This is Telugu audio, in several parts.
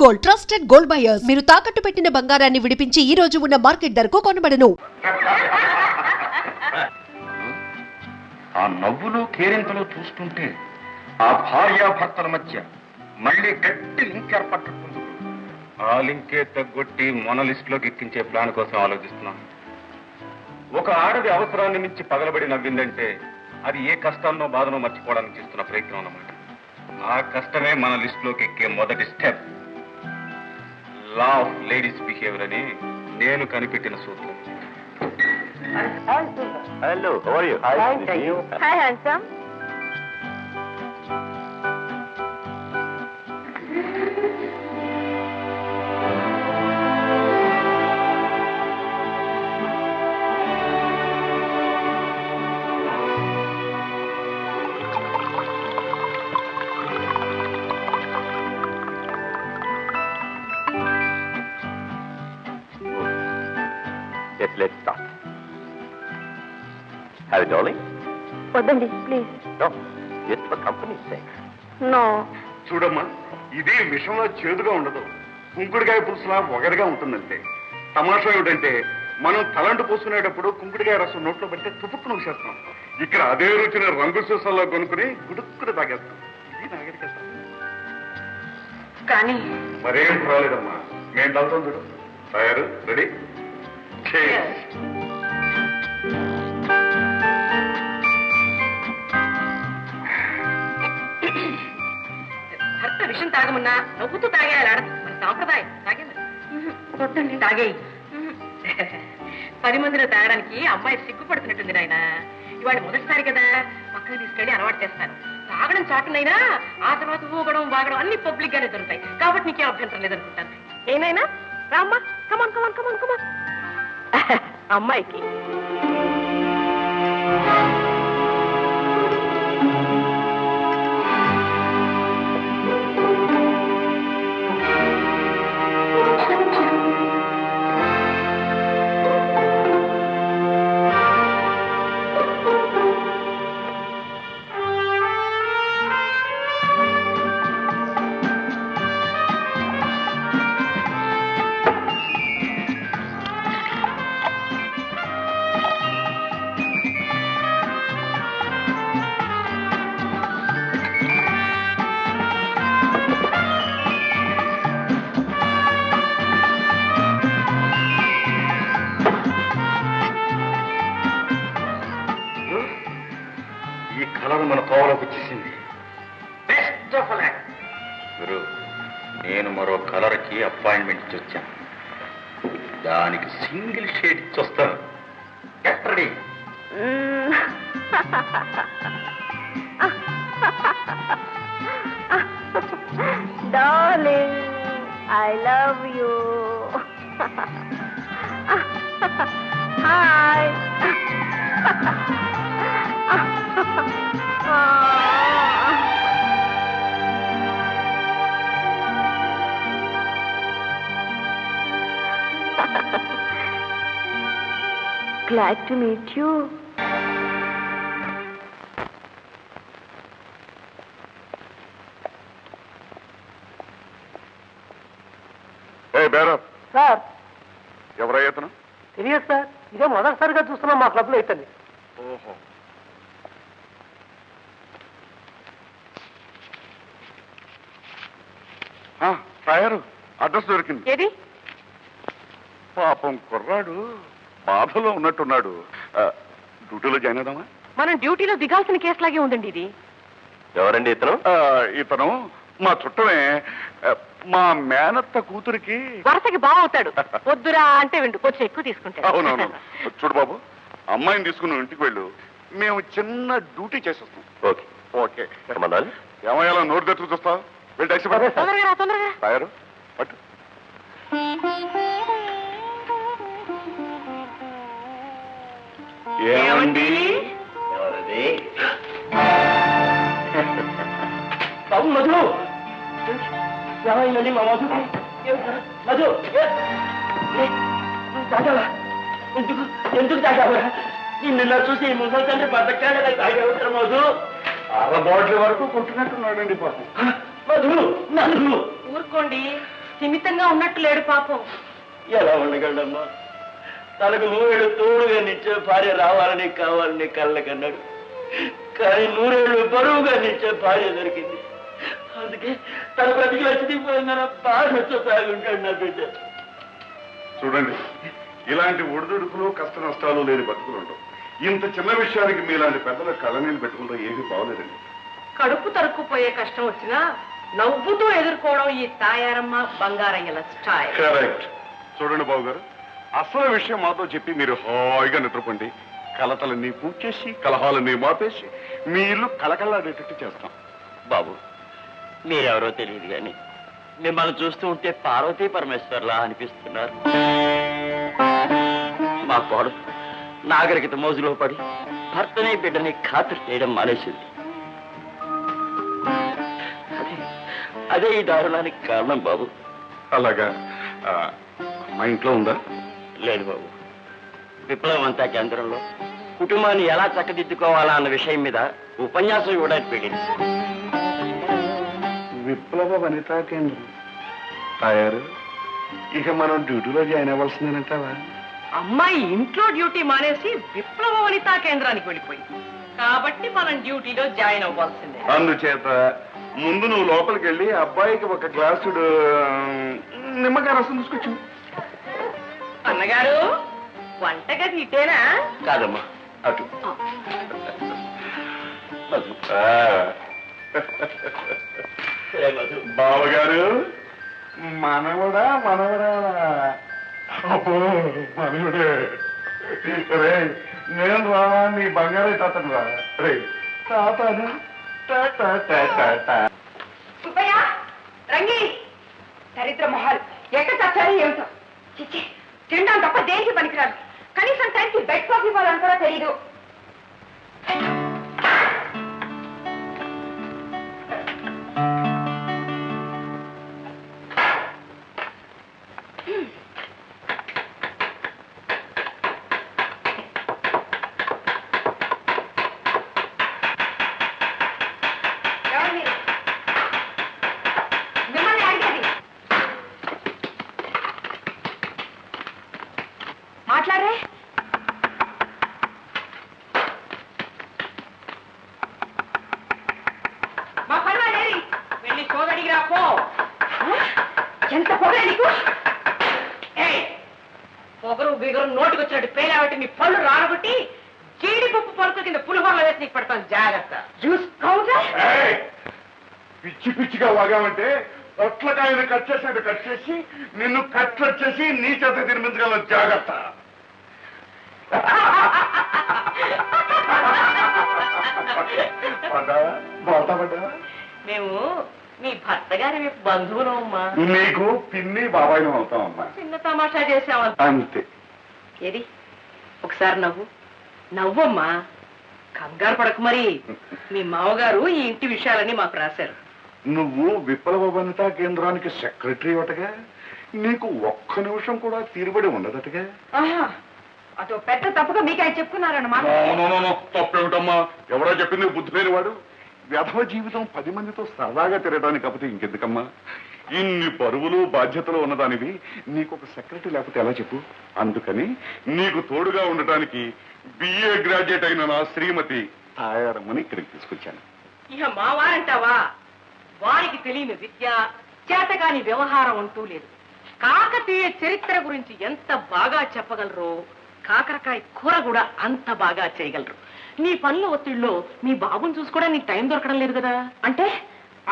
Gold, trusted gold buyers. మీరు తాకట్టు పెట్టిన బంగారాన్ని విడిపించి ఈ రోజు ఉన్న మార్కెట్ ధరకు కొనబడను. ఆ నవ్వులు కేరింతలు చూస్తుంటే ఆ భార్యాభర్తల మధ్య మళ్ళీ గట్టి లింక్ ఏర్పడుతుంది. ఆ లింకే తగ్గొట్టి మన లిస్టులోకి ఎక్కించే ప్లాన్ కోసం ఆలోచిస్తున్నాను. ఒక ఆడది అవసరాన్ని మించి పగలబడి నవ్విందంటే అది ఏ కష్టాన్నో బాధనో మర్చిపోవడానికి చేస్తున్న ప్రయత్నం అన్నమాట. ఆ కష్టమే మన లిస్టులోకి ఎక్కే మొదటి step. Law of ladies behaviour అని నేను కనిపెట్టిన సూత్రం. Hello, how are you? Hi, thank you. Hi, handsome. Yes, let's start. Have it, darling? వద్దండి please. No, just for company's sake. No. చూడమ్మా, ఇది విషంలో చేదుగా ఉండదు, కుంకుడుకాయ పులుసులా ఒగరుగా ఉంటుందంటే. తమాషా ఏమిటంటే మనం తలంటు పూసుకునేటప్పుడు కుంకుడుకాయ రసం నోట్లో పెడితే తుపుక్కును చేస్తాం. ఇక్కడ అదే రుచిని రంగు సీసాల్లో కొనుక్కుని గుడుక్కుని తాగేస్తాం. ఇది నాగరికత. కానీ మరేం పర్వాలేదమ్మా, మేము తాగుతాం. చూడు, తయారు, రెడీ? భర్త విషయం తాగమన్నా నవ్వుతూ తాగేయాలి ఆడదు, మన సాంప్రదాయం. తాగేది తాగేయి. 10 మందిలో తాగడానికి అమ్మాయి సిగ్గుపడుతున్నట్టుంది నాయన. ఇవాళ మొదటిసారి కదా, పక్కన తీసుకెళ్లి అలవాటు చేస్తాను. తాగడం చాటునైనా ఆ తర్వాత ఊగడం వాగడం అన్ని పబ్లిక్ గానే దొరుకుతాయి. కాబట్టి నీకేం అభ్యంతరం లేదనుకుంటాను. ఏనైనా రామ్మా, కమాన్ కమాన్ కమాన్ కమాన్. అమ్మాయికి మన కోవలోకి వచ్చేసింది. Best of luck. గురు, నేను మరో కలర్కి అపాయింట్మెంట్ ఇచ్చి వచ్చాను. దానికి సింగిల్ షేడ్ ఇచ్చి వస్తాను. Get ready. Darling, I love you. Hi. Glad to meet you. Hey, Bearer. Sir, ఎవరయ్యా అతను? తెలియదు సార్, ఇదే మొదటిసారిగా చూస్తున్నాం మా క్లబ్లో ఇతన్ని. ఓహో. తయారు, అడ్రస్ దొరికింది. ఏది? పాపం కుర్రాడు బాధలో ఉన్నట్టున్నాడు. డ్యూటీలో జాయిన్ అవుదామా? మనం డ్యూటీలో దిగాల్సిన కేసులాగే ఉందండి ఇది. ఎవరండి ఇతను? ఇతను మా చుట్టమే, మా మేనత్త కూతురికి వరుసకి బాగుతాడు. వద్దురా అంటే విండు, కొంచెం ఎక్కువ తీసుకుంటాడు. అవునవును. చూడు బాబు, అమ్మాయిని తీసుకుని ఇంటికి వెళ్ళు, మేము చిన్న డ్యూటీ చేసేస్తాం. Okay okay. ఏమయ్యాలో నోరు తెచ్చుకు చూస్తావు? వెళ్ళి టాక్సీ తొందరగా తొందరగా తయారు పట్టు. ఏమండి? బాబు మధు, ఏమైందండి మా మధు? మధు తాగావా? ఎందుకు ఎందుకు తాగావా? నిన్న చూసి ముసలి తండ్రి బతకాడ తాగేవుతారు మధు. 6 బాటిల్ వరకు కొట్టినట్టున్నాడండి పాపం. మధు నన్ను ఊరుకోండి. స్థిమితంగా ఉన్నట్టు లేడు పాపం. ఎలా ఉండగలమ్మా? తనకు నూరేళ్ళు తోడుగా నిచ్చే భార్య రావాలని కావాలని కళ్ళకన్నాడు. కానీ నూరేళ్ళు బరువుగా నిచ్చే భార్య దొరికింది. అందుకే తన బ్రతికి వచ్చిపోయిందన్న బాధతో సాగుంటాడు నా బిడ్డ. చూడండి, ఇలాంటి ఒడిదుడుకులు కష్ట నష్టాలు లేని బతుకులు ఉండవు. ఇంత చిన్న విషయానికి మీలాంటి పెద్దల కళ్ళనీళ్ళు పెట్టుకుంటూ ఏమీ బాగోలేదండి. కడుపు తరుక్కుపోయే కష్టం వచ్చినా నవ్వుతూ ఎదుర్కోవడం ఈ తాయారమ్మ బంగారయ్యల స్టైల్. కరెక్ట్. చూడండి బాబు గారు, అసలు విషయం మాతో చెప్పి మీరు హాయిగా నిద్రపోండి. కలతలన్నీ పూడ్చేసి కలహాలన్నీ మాపేసి మీ ఇల్లు కలకల్లాడేటట్టు చేస్తాం. బాబు, మీరెవరో తెలియదు కానీ మిమ్మల్ని చూస్తూ ఉంటే పార్వతీ పరమేశ్వర్లా అనిపిస్తున్నారు. మా కోడు నాగరికత మోజులో పడి భర్తని బిడ్డని ఖాతరు చేయడం మానేసింది. అదే ఈ దారుణానికి కారణం బాబు. అలాగా? మా ఇంట్లో ఉందా? లేదు బాబు. విప్లవంతా కేంద్రంలో కుటుంబాన్ని ఎలా చక్కదిద్దుకోవాలా అన్న విషయం మీద ఉపన్యాసం ఇవ్వడానికి పెట్టింది. విప్లవ వనితా కేంద్రం తయారు. ఇక మనం డ్యూటీలో జాయిన్ అవ్వాల్సిందేనంటావా? అమ్మాయి ఇంట్లో డ్యూటీ మానేసి విప్లవ వనితా కేంద్రానికి వెళ్ళిపోయింది కాబట్టి మనం డ్యూటీలో జాయిన్ అవ్వాల్సిందే. అందుచేత ముందు నువ్వు లోపలికి వెళ్ళి అబ్బాయికి ఒక గ్లాసుడు నిమ్మకాయ రసం తీసుకొచ్చు. అన్నగారు, వంటగది ఇటేనా? కాదమ్మా, అటు. బావగారు, మనవడా మనవడా? మనవడే. రే, నేను రా, నీ బంగారే తాతను రా. రే తాతను. సుబ్బయ్య, రంగి, దరిద్ర మొహాలు ఎక్క చచ్చారు ఏమిటో. చిచ్చి, తినడం తప్ప దేనికి పనికిరాదు. కనీసం టైంకి బెడ్ కాఫీ ఇవ్వాలని కూడా తెలీదు. మాట్లాడే మా పర్వాలేదు, వెళ్ళి సోదడిగిరా పో. ఎంత పొగ నీకు! పొగరు బిగరు నోటికొచ్చినట్టు పేలాబట్టి నీ పళ్ళు రానబట్టి జీడిపప్పు పలుకు కింద పులిహోరలో వేసి నీకు పెడతాను, జాగ్రత్త. చూసుకోగా పిచ్చి పిచ్చిగా వాగామంటే పొట్లకాయను కట్ చేసినట్టు కట్ చేసి నిన్ను కట్లొచ్చేసి నీ చేత తినిపించగల, జాగ్రత్త. మేము మీ భర్త గారి బంధువులు అమ్మా. నీకు పిన్ని బాబాయిని అవుతామమ్మా. చిన్న తమాషా చేసామంత అంతే. ఏది ఒకసారి నవ్వు నవ్వమ్మా. కంగారు పడకు. మరి మీ మామగారు ఈ ఇంటి విషయాలన్నీ మాకు రాశారు. నువ్వు విప్లవ వనితా కేంద్రానికి సెక్రటరీ అటగా, నీకు ఒక్క నిమిషం కూడా తీరుబడి ఉండదటగా. అదో పెద్ద తప్పుగా మీకు ఆయన చెప్పుకున్నారన్నమాట. తప్పేమిటమ్మా? ఎవరో చెప్పింది బుద్ధి లేని వాడు. వ్యధవ జీవితం 10 మందితో సరదాగా తిరగడానికి కాకపోతే ఇంకెందుకమ్మా? ఇన్ని బరువులు బాధ్యతలు ఉన్నదానివి నీకు ఒక సెక్రటరీ లేకపోతే ఎలా చెప్పు? అందుకని నీకు తోడుగా ఉండటానికి BA గ్రాడ్యుయేట్ అయిన నా శ్రీమతి తాయారమ్మని ఇక్కడికి తీసుకొచ్చాను. ఇక మా వారంటావా? వారికి తెలియని విద్య, చేతగాని వ్యవహారం అంటూ లేదు. కాకతీయ చరిత్ర గురించి ఎంత బాగా చెప్పగలరో కాకరకాయ కూర కూడా అంత బాగా చేయగలరు. నీ పనుల ఒత్తిడిలో మీ బాబుని చూసుకోవడానికి నీకు టైం దొరకడం లేదు కదా. అంటే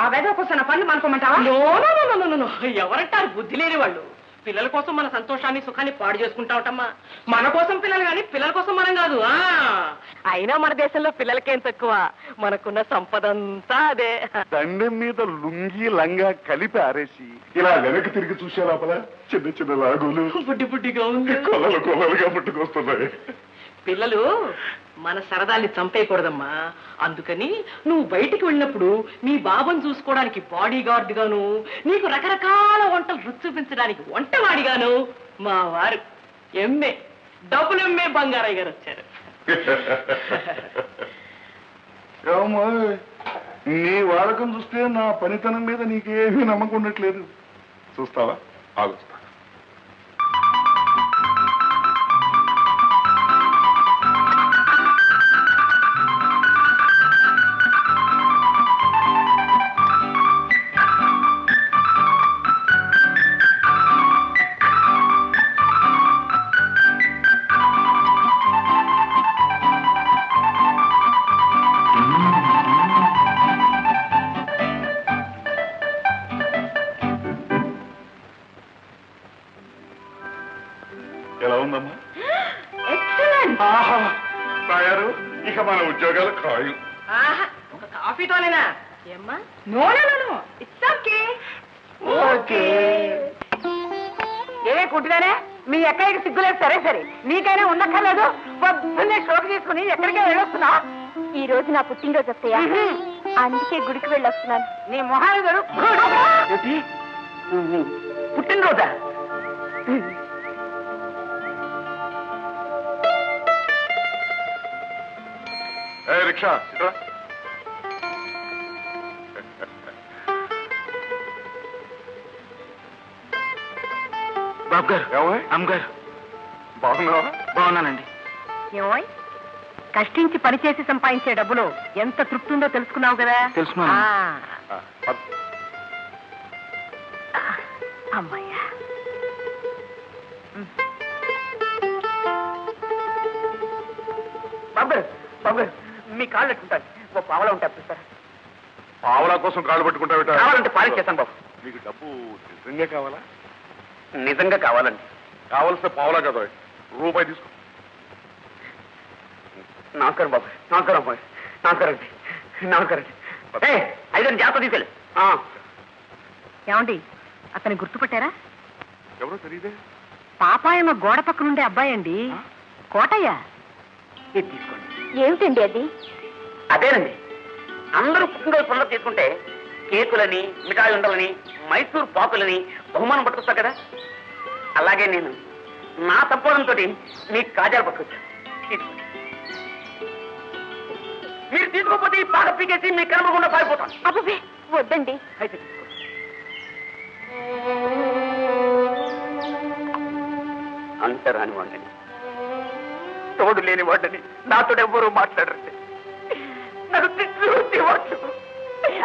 ఆ వేద కోసం నా పనులు మనకోమంటావా? ఎవరంటారు బుద్ధి లేని వాళ్ళు? పిల్లల కోసం మన సంతోషాన్ని సుఖాన్ని పాడు చేసుకుంటా ఉంటామా? మన కోసం పిల్లలు కానీ పిల్లల కోసం మనం కాదు. అయినా మన దేశంలో పిల్లలకేం తక్కువ, మనకున్న సంపద అంతా అదే. దండెం మీద లుంగి లంగా కలిపి ఆరేసి ఇలా వెనక్కి తిరిగి చూసే లోపల చిన్న చిన్న లాగులు బుడ్డి బుడ్డిగా ఉంది, కొలలు కొలలుగా పుట్టుకొస్తున్నాయి. పిల్లలు మన సరదాల్ని చంపేయకూడదమ్మా. అందుకని నువ్వు బయటికి వెళ్ళినప్పుడు మీ బాబుని చూసుకోవడానికి బాడీ గార్డ్ గాను, నీకు రకరకాల వంటలు రుచి చూపించడానికి వంటవాడిగాను మా వారు డబ్బులు ఎంఏ బంగారయ్య గారు వచ్చారు. నీ వాడకం చూస్తే నా పనితనం మీద నీకేమీ నమ్మకం ఉండట్లేదు. చూస్తావా? ఆలోచిస్తా. ఎలా ఉందమ్మా? ఆహా, తయారు. ఇక మన ఉద్యోగాలు ఖాయం. ఒక కాఫీ తోలేనా ఏమ్మా? No it's okay. ఓకే ఏమే కుంటున్నానే? మీ ఎక్కడికి సిగ్గులేదు. సరే సరే, నీకైనా ఉండక్కర్లేదు. పొద్దున్నే షోకి తీసుకుని ఎక్కడికే వెళ్ళొస్తున్నా? ఈ రోజు నా పుట్టినరోజు వస్తాయా, అందుకే గుడికి వెళ్ళొస్తున్నాను. నీ మొహాలు గారు పుట్టినరోజా? ఏ రిక్షా ఇట్రా. బాబు గారు, ఏమోయ్? అమ్మగారు, బాగున్నావా? బాగున్నానండి. ఏమోయ్, కష్టించి పనిచేసి సంపాదించే డబ్బులో ఎంత తృప్తి ఉందో తెలుసుకున్నావు కదా? తెలుసుకున్నాను. ఆ, పద. అమ్మాయ్యా. బాబు గారు, మీ కాళ్ళు ఎట్టుకుంటాను. ఓ పావలా ఉంటారు చూస్తారా? పావలా కోసం కాళ్ళు పట్టుకుంటావు? కావాలంటే పాలిచ్చేస్తాను బాబు. నీకు డబ్బు నిజంగా కావాలా? నిజంగా కావాలండి. కావలసిన పావలా కదా, రూపాయి తీసుకో. నమస్కారం బాబు. నమస్కారం అమ్మాయి. నమస్కారం అండి. నమస్కారం అండి. ఐదు జాగ్రత్త తీసుకెళ్ళి. ఏమండి, అతన్ని గుర్తుపట్టారా? ఎవరో తెలియదే. పాపాయమ్మ గోడ పక్కనుండే అబ్బాయి అండి, కోటయ్య. ఇది తీసుకోండి. ఏమిటండి అది? అదేనండి, అందరూ కుంగల్ పుల్ల తీసుకుంటే కేకులని, మిఠాయి ఉండలని, మైసూర్ పాకులని బహుమానం పట్టుకొస్తా కదా, అలాగే నేను నా తప్పడంతో మీకు కాజాలు పట్టుకొచ్చాను. తీసుకోండి. మీరు తీసుకోకపోతే ఈ పాక పీకేసి మీకు కనబడకుండా పారిపోతాను. అబ్బే వద్దండి. అయితే తీసుకోండి. అంటరాని వాడిని, తోడు లేని వాడిని, నాతో ఎవ్వరూ మాట్లాడరండి. నాకు తిట్టి వాడు,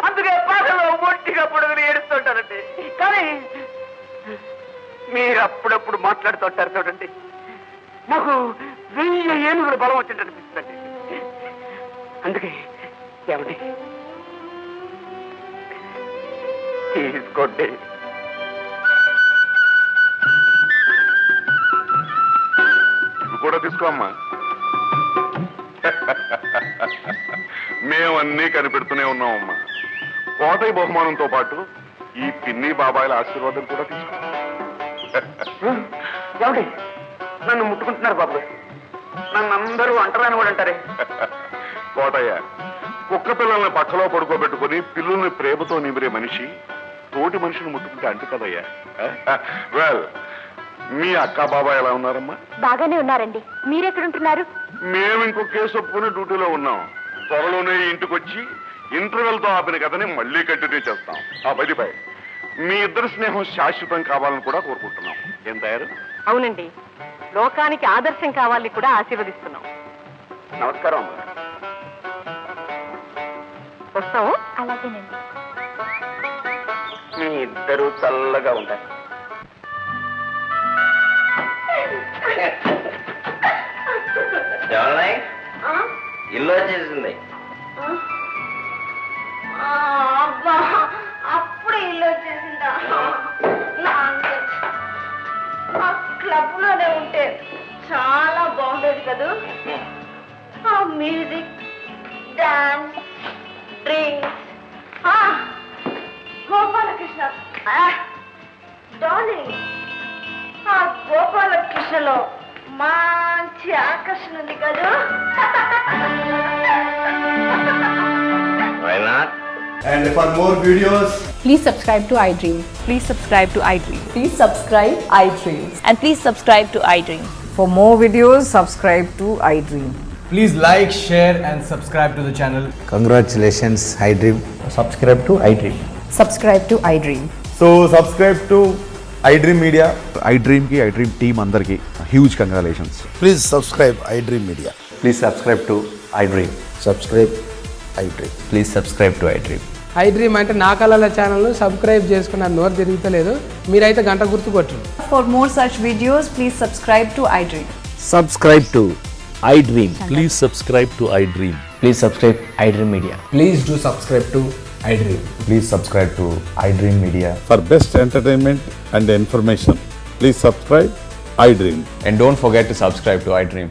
అందుకే పాటలో ఒంటిగా పొడుగుని ఏడుస్తుంటారండి. కానీ మీరు అప్పుడప్పుడు మాట్లాడుతుంటారు చూడండి, నాకు 1000 ఏనుగుల బలం వచ్చింది అనిపిస్తుందండి. అందుకే ఏమండి, తీసుకోండి. ఇవి కూడా తీసుకో అమ్మా. మేమన్నీ కనిపెడుతూనే ఉన్నామమ్మా. కోటయ్య బహుమానంతో పాటు ఈ పిన్ని బాబాయిల ఆశీర్వాదం కూడా తీసుకో. ఏమండి, నన్ను ముట్టుకుంటున్నారు బాబు గారు. నన్ను అందరూ అంటరాని వాడు అంటారే. కోటయ్య, కుక్క పిల్లల్ని పక్కలో పడుకోబెట్టుకుని పిల్లుల్ని ప్రేమతో నిమిరే మనిషి తోటి మనిషిని ముట్టుకుంటే అంటు కదయ్యా. వెల్, మీ అక్క బాబాయ్ ఎలా ఉన్నారమ్మా? బాగానే ఉన్నారండి. మీరెక్కడుంటున్నారు? మేము ఇంకో కేసు ఒప్పుకుని డ్యూటీలో ఉన్నాం. త్వరలోనే ఇంటికి వచ్చి ఇంటర్వెల్ తో ఆపిన కథని మళ్ళీ కంటిన్యూ చేస్తాం. ఆ బదిపై మీ ఇద్దరు స్నేహం శాశ్వతం కావాలని కూడా కోరుకుంటున్నాం. ఏం తయారు? అవునండి, లోకానికి ఆదర్శం కావాలని కూడా ఆశీర్వదిస్తున్నాం. నమస్కారం అమ్మా. వస్తాము. అలాగేనండి. మీ ఇద్దరు చల్లగా ఉంటారు. ఇల్లు వచ్చేసింది. అప్పుడే ఇల్లు వచ్చేసిందా? ఆ క్లబ్ లోనే ఉంటే చాలా బాగుండేది కదా. ఆ music, dance, drinks. Gopalakrishna darling, ఆ గోపాలకృష్ణలో మంచి ఆకర్షణ ఉంది కదా. Why not? And for more videos, Please subscribe to iDream. Please subscribe to iDream. Please subscribe iDream. And please subscribe to iDream. For more videos, subscribe to iDream. please like, share and subscribe to the channel. Congratulations, iDream. Subscribe to iDream. Subscribe to iDream. So subscribe to iDream Media. iDream team అందరికి huge congratulations. Please subscribe iDream Media. Please subscribe to iDream. Subscribe iDream. Please subscribe to iDream. iDream అంటే నా కళల ఛానల్ సబ్స్క్రైబ్ చేసుకున్న నోరు తిరుగుతలేదు, మీరైతే గంట గుర్తు కొట్టండి. For more such videos, please subscribe to iDream. Subscribe to iDream. Please subscribe to iDream. Please subscribe iDream Media. Please do subscribe to iDream. Please subscribe to iDream Media. For best entertainment and information, please subscribe iDream. And don't forget to subscribe to iDream.